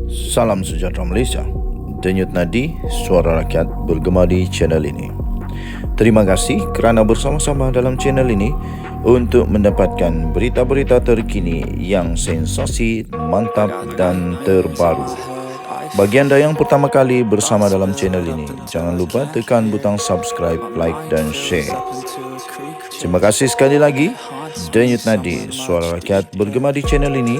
Salam sejahtera Malaysia. Denyut nadi suara rakyat bergema di channel ini. Terima kasih kerana bersama-sama dalam channel ini untuk mendapatkan berita-berita terkini yang sensasi, mantap dan terbaru. Bagi anda yang pertama kali bersama dalam channel ini, jangan lupa tekan butang subscribe, like dan share. Terima kasih sekali lagi. Denyut nadi suara rakyat bergema di channel ini.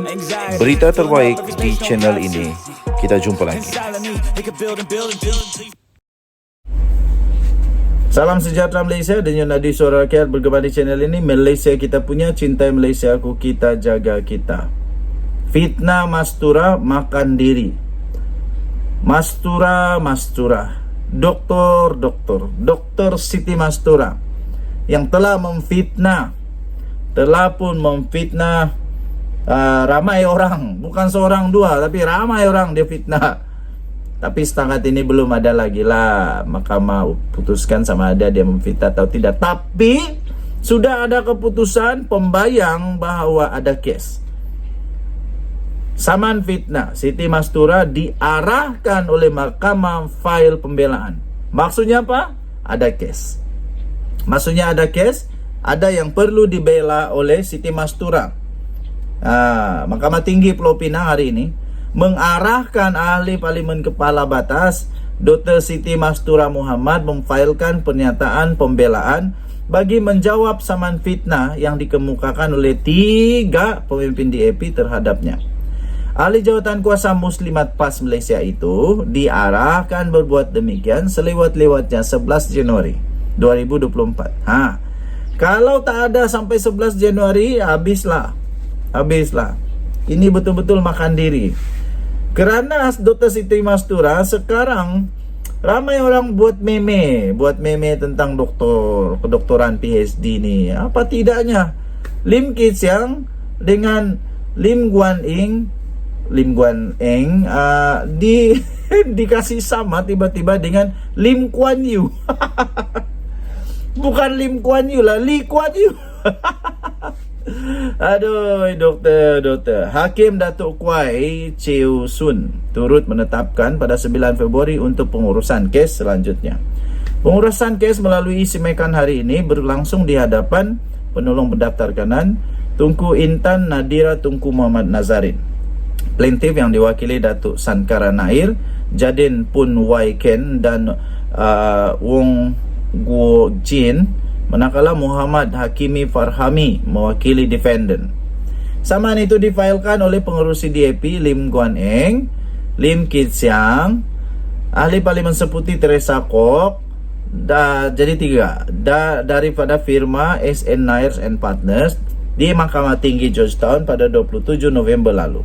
Berita terbaik di channel ini. Kita jumpa lagi. Salam sejahtera Malaysia. Denyut nadi suara rakyat bergema di channel ini. Malaysia kita punya, cintai Malaysia aku, kita jaga kita. Fitnah Mastura makan diri. Mastura Doktor Siti Mastura yang telah memfitnah ramai orang, bukan seorang dua tapi ramai orang dia fitnah. Tapi setakat ini belum ada lagi lah mahkamah putuskan sama ada dia memfitnah atau tidak. Tapi sudah ada keputusan pembayang bahawa ada kes saman fitnah Siti Mastura diarahkan oleh mahkamah file pembelaan. Maksudnya apa? Ada kes. Maksudnya ada kes, ada yang perlu dibela oleh Siti Mastura. Mahkamah Tinggi Pulau Pinang hari ini mengarahkan ahli Parlimen Kepala Batas Dr. Siti Mastura Muhammad memfailkan pernyataan pembelaan bagi menjawab saman fitnah yang dikemukakan oleh 3 pemimpin DAP terhadapnya. Ahli jawatan kuasa Muslimat PAS Malaysia itu diarahkan berbuat demikian selewat-lewatnya 11 Januari 2024. Kalau tak ada sampai 11 Januari, habislah. Ini betul-betul makan diri. Kerana Dr. Siti Mastura sekarang ramai orang buat meme tentang kedoktoran PhD ni. Apa tidaknya Lim Kit Siang dengan Lim Guan Eng dikasih sama tiba-tiba dengan Lim Kuan Yew. Bukan Lim Kuan Yew lah, Lee Kuan Yew. Aduh, doktor. Hakim Datuk Kwai Chew Sun turut menetapkan pada 9 Februari untuk pengurusan kes selanjutnya. Pengurusan kes melalui simekan hari ini berlangsung di hadapan penolong pendaftar kanan Tunku Intan Nadira Tunku Muhammad Nazarin. Plaintiff yang diwakili Datuk Sankara Nair, Jadin Pun Wai Ken dan Wong Guo Jin, manakala Muhammad Hakimi Farhami mewakili defendant. Samaan itu difailkan oleh pengerusi DAP Lim Guan Eng, Lim Kit Siang, ahli Parlimen Seputi Teresa Kok, jadi 3 daripada firma SN Nair and Partners di Mahkamah Tinggi Georgetown pada 27 November lalu.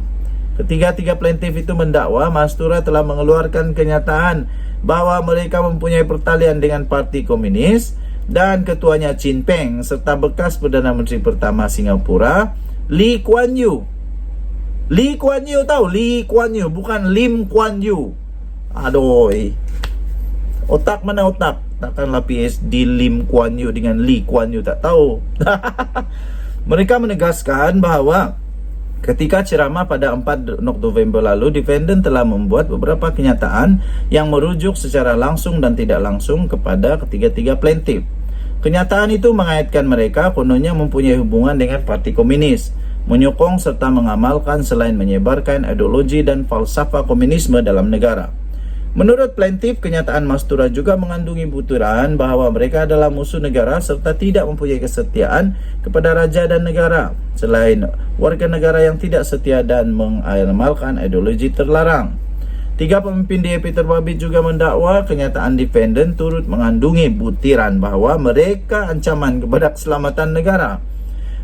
Ketiga-tiga plaintiff itu mendakwa Mastura telah mengeluarkan kenyataan bahawa mereka mempunyai pertalian dengan Parti Komunis dan ketuanya Chin Peng serta bekas Perdana Menteri pertama Singapura Lee Kuan Yew. Lee Kuan Yew tahu? Lee Kuan Yew, bukan Lim Kuan Yew. Aduh, otak mana otak? Takkanlah PhD Lim Kuan Yew dengan Lee Kuan Yew tak tahu. Mereka menegaskan bahawa ketika ceramah pada 4 November lalu, defendant telah membuat beberapa kenyataan yang merujuk secara langsung dan tidak langsung kepada ketiga-tiga plaintiff. Kenyataan itu mengaitkan mereka kononnya mempunyai hubungan dengan Parti Komunis, menyokong serta mengamalkan selain menyebarkan ideologi dan falsafah komunisme dalam negara. Menurut plaintiff, kenyataan Mastura juga mengandungi butiran bahawa mereka adalah musuh negara serta tidak mempunyai kesetiaan kepada raja dan negara, selain warga negara yang tidak setia dan mengamalkan ideologi terlarang. 3 pemimpin DAP terbabit juga mendakwa kenyataan defendant turut mengandungi butiran bahawa mereka ancaman kepada keselamatan negara.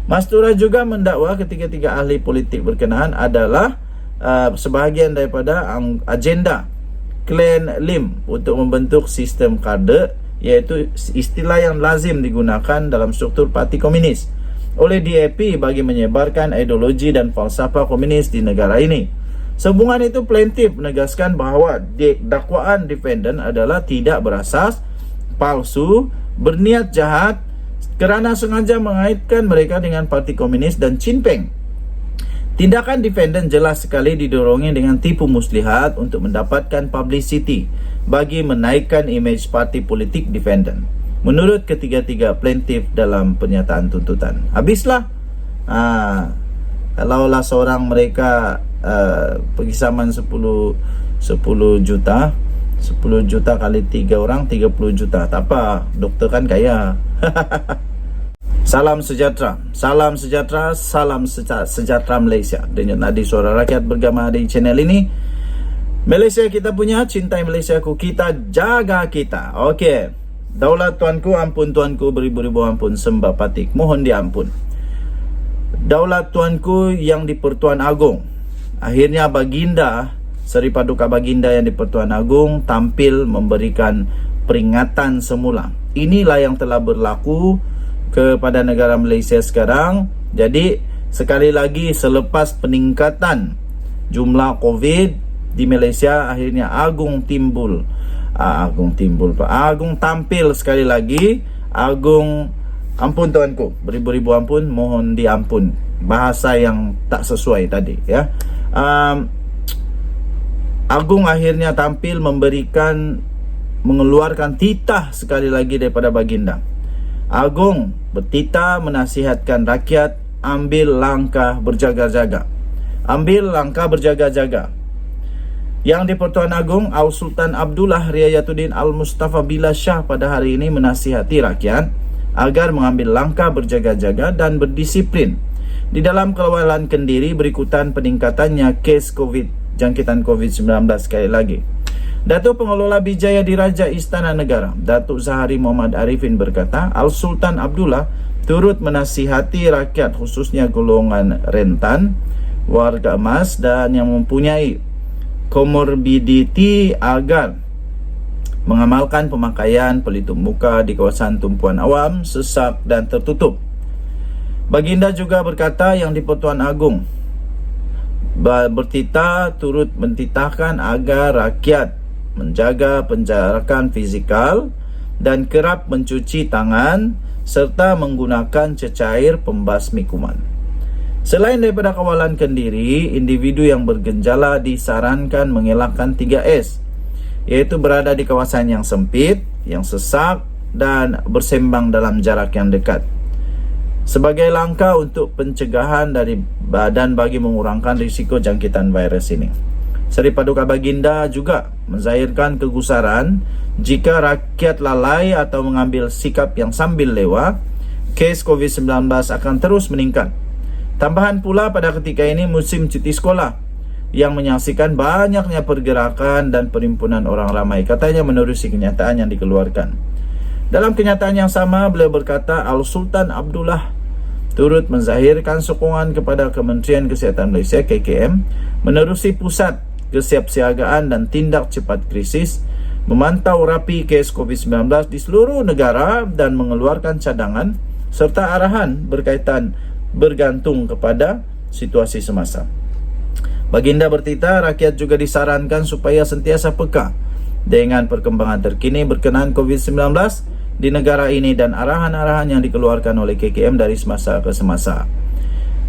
Mastura juga mendakwa ketiga-tiga ahli politik berkenaan adalah sebahagian daripada agenda Klan Lim untuk membentuk sistem kader, iaitu istilah yang lazim digunakan dalam struktur Parti Komunis oleh DAP bagi menyebarkan ideologi dan falsafah komunis di negara ini. Sehubungan itu, plaintiff menegaskan bahawa dakwaan defendant adalah tidak berasas, palsu, berniat jahat kerana sengaja mengaitkan mereka dengan Parti Komunis dan Chin Peng. Tindakan defendant jelas sekali didorongnya dengan tipu muslihat untuk mendapatkan publicity bagi menaikkan imej parti politik defendant. Menurut ketiga-tiga plaintiff dalam pernyataan tuntutan. Habislah. Kalaulah seorang mereka pergi saman 10 juta 10 juta kali 3 orang 30 juta. Tak apa, doktor kan kaya. Salam sejahtera, salam sejahtera, salam sejahtera Malaysia. Denyut nadi suara rakyat bergema di channel ini. Malaysia kita punya, cintai Malaysia ku, kita jaga kita. Okey. Daulat tuanku, ampun tuanku, beribu-ribu ampun, sembah patik, mohon diampun. Daulat tuanku yang di Pertuan Agong. Akhirnya Baginda, Seri Paduka Baginda yang di Pertuan Agong tampil memberikan peringatan semula. Inilah yang telah berlaku kepada negara Malaysia sekarang. Jadi sekali lagi, selepas peningkatan jumlah COVID di Malaysia, akhirnya Agung tampil sekali lagi. Agung, ampun tuanku, beribu-ribu ampun, mohon diampun. Bahasa yang tak sesuai tadi ya. Agung akhirnya tampil mengeluarkan titah sekali lagi daripada Baginda. Agung bertitah menasihatkan rakyat ambil langkah berjaga-jaga. Ambil langkah berjaga-jaga. Yang di Pertuan Agong, Sultan Abdullah Riayatuddin Al-Mustafa Billah Shah pada hari ini menasihati rakyat agar mengambil langkah berjaga-jaga dan berdisiplin. Di dalam kawalan Kendiri berikutan peningkatannya kes jangkitan COVID-19 sekali lagi. Datuk Pengelola Bijaya Diraja Istana Negara, Datuk Zahari Muhammad Arifin berkata, Al-Sultan Abdullah turut menasihati rakyat khususnya golongan rentan, warga emas dan yang mempunyai komorbiditi agar mengamalkan pemakaian pelitup muka di kawasan tumpuan awam, sesak dan tertutup. Baginda juga berkata yang di Pertuan Agong bertitah turut mentitahkan agar rakyat menjaga penjarakan fizikal dan kerap mencuci tangan serta menggunakan cecair pembasmi kuman. Selain daripada kawalan Kendiri, individu yang bergejala disarankan mengelakkan 3S, iaitu berada di kawasan yang sempit, yang sesak dan bersembang dalam jarak yang dekat. Sebagai langkah untuk pencegahan dari badan bagi mengurangkan risiko jangkitan virus ini. Seri Paduka Baginda juga menzahirkan kegusaran jika rakyat lalai atau mengambil sikap yang sambil lewa, kes COVID-19 akan terus meningkat. Tambahan pula pada ketika ini musim cuti sekolah yang menyaksikan banyaknya pergerakan dan perimpunan orang ramai, katanya menerusi kenyataan yang dikeluarkan. Dalam kenyataan yang sama, beliau berkata Al-Sultan Abdullah turut menzahirkan sokongan kepada Kementerian Kesihatan Malaysia KKM menerusi pusat kesiapsiagaan dan tindak cepat krisis, memantau rapi kes COVID-19 di seluruh negara dan mengeluarkan cadangan serta arahan bergantung kepada situasi semasa. Baginda bertitah rakyat juga disarankan supaya sentiasa peka dengan perkembangan terkini berkenaan COVID-19 di negara ini dan arahan-arahan yang dikeluarkan oleh KKM dari semasa ke semasa.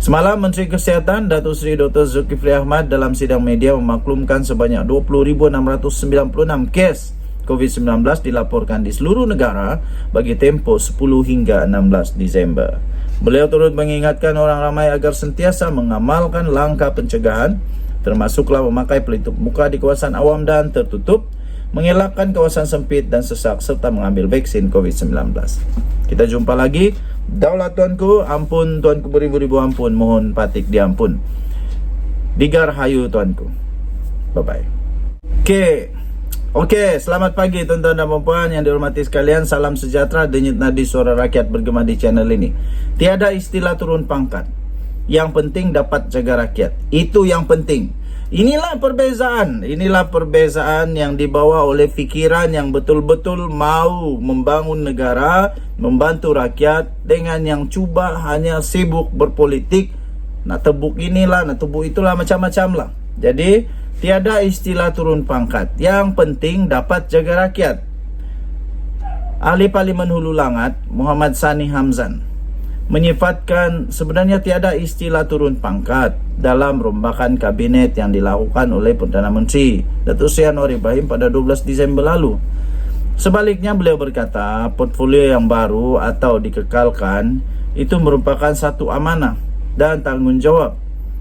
Semalam Menteri Kesihatan Datuk Seri Dr. Zulkifli Ahmad dalam sidang media memaklumkan sebanyak 20,696 kes COVID-19 dilaporkan di seluruh negara bagi tempoh 10 hingga 16 Disember. Beliau turut mengingatkan orang ramai agar sentiasa mengamalkan langkah pencegahan, termasuklah memakai pelitup muka di kawasan awam dan tertutup, mengelakkan kawasan sempit dan sesak serta mengambil vaksin COVID-19. Kita jumpa lagi. Daulat tuanku, ampun tuanku, beribu-ribu ampun, mohon patik diampun. Digar hayu tuanku. Bye-bye. Okey, selamat pagi tuan-tuan dan puan yang dihormati sekalian. Salam sejahtera, denyut nadi suara rakyat bergema di channel ini. Tiada istilah turun pangkat. Yang penting dapat jaga rakyat. Itu yang penting. Inilah perbezaan yang dibawa oleh fikiran yang betul-betul mau membangun negara, membantu rakyat, dengan yang cuba hanya sibuk berpolitik, nak tebuk inilah, nak tebuk itulah, macam-macam lah. Jadi tiada istilah turun pangkat. Yang penting dapat jaga rakyat. Ahli Parlimen Hulu Langat Muhammad Sani Hamzan menyifatkan sebenarnya tiada istilah turun pangkat dalam rombakan kabinet yang dilakukan oleh Perdana Menteri Datuk Seri Anwar Ibrahim pada 12 Disember lalu. Sebaliknya beliau berkata portfolio yang baru atau dikekalkan itu merupakan satu amanah dan tanggungjawab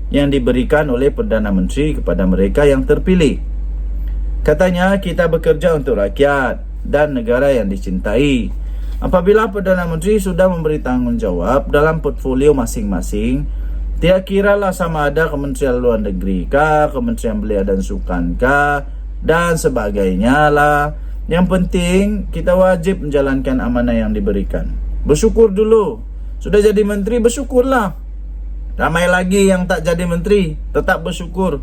yang diberikan oleh Perdana Menteri kepada mereka yang terpilih. Katanya kita bekerja untuk rakyat dan negara yang dicintai. Apabila Perdana Menteri sudah memberi tanggungjawab dalam portfolio masing-masing, tidak kiralah sama ada Kementerian Luar Negeri kah, Kementerian Belia dan Sukan kah, dan sebagainya lah. Yang penting kita wajib menjalankan amanah yang diberikan. Bersyukur dulu. Sudah jadi menteri, bersyukurlah. Ramai lagi yang tak jadi menteri, tetap bersyukur,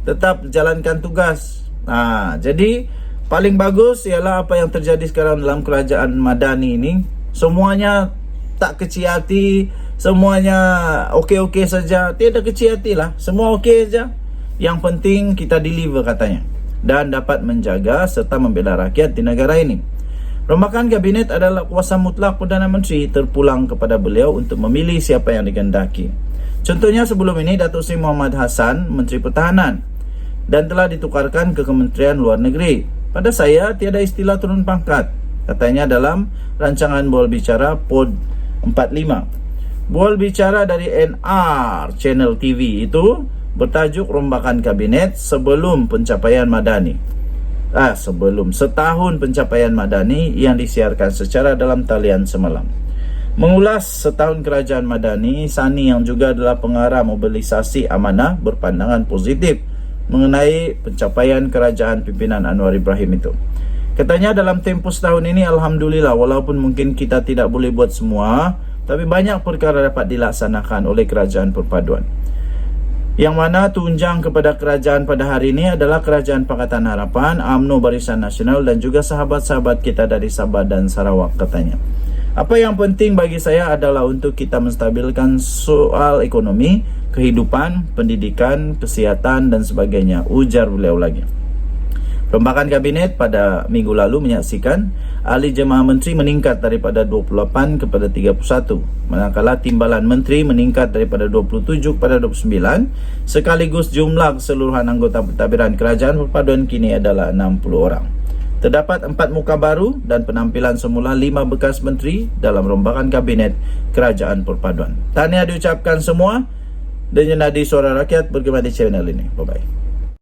tetap jalankan tugas. Jadi paling bagus ialah apa yang terjadi sekarang dalam kerajaan Madani ini. Semuanya tak kecil hati, semuanya okey-okey saja. Tiada kecil hati lah, semua okey saja. Yang penting kita deliver katanya, dan dapat menjaga serta membela rakyat di negara ini. Rombakan kabinet adalah kuasa mutlak Perdana Menteri, terpulang kepada beliau untuk memilih siapa yang dikehendaki. Contohnya sebelum ini Datuk Seri Muhammad Hassan Menteri Pertahanan dan telah ditukarkan ke Kementerian Luar Negeri. Pada saya tiada istilah turun pangkat, katanya dalam rancangan bual bicara Pod 45. Bual bicara dari NR Channel TV itu bertajuk Rombakan Kabinet sebelum pencapaian Madani. Sebelum setahun pencapaian Madani yang disiarkan secara dalam talian semalam. Mengulas setahun kerajaan Madani, Sani yang juga adalah pengarah mobilisasi amanah berpandangan positif mengenai pencapaian kerajaan pimpinan Anwar Ibrahim itu. Katanya dalam tempoh setahun ini alhamdulillah, walaupun mungkin kita tidak boleh buat semua, tapi banyak perkara dapat dilaksanakan oleh kerajaan perpaduan. Yang mana tunjang kepada kerajaan pada hari ini adalah Kerajaan Pakatan Harapan, UMNO Barisan Nasional dan juga sahabat-sahabat kita dari Sabah dan Sarawak katanya. Apa yang penting bagi saya adalah untuk kita menstabilkan soal ekonomi, kehidupan, pendidikan, kesihatan dan sebagainya, ujar beliau lagi. Rombakan kabinet pada minggu lalu menyaksikan ahli jemaah menteri meningkat daripada 28 kepada 31, manakala timbalan menteri meningkat daripada 27 kepada 29, sekaligus jumlah keseluruhan anggota pentadbiran kerajaan perpaduan kini adalah 60 orang. Terdapat 4 muka baru dan penampilan semula 5 bekas menteri dalam rombakan kabinet kerajaan perpaduan. Tahniah diucapkan semua dan Nadi Suara Rakyat bergema di channel ini. Bye-bye.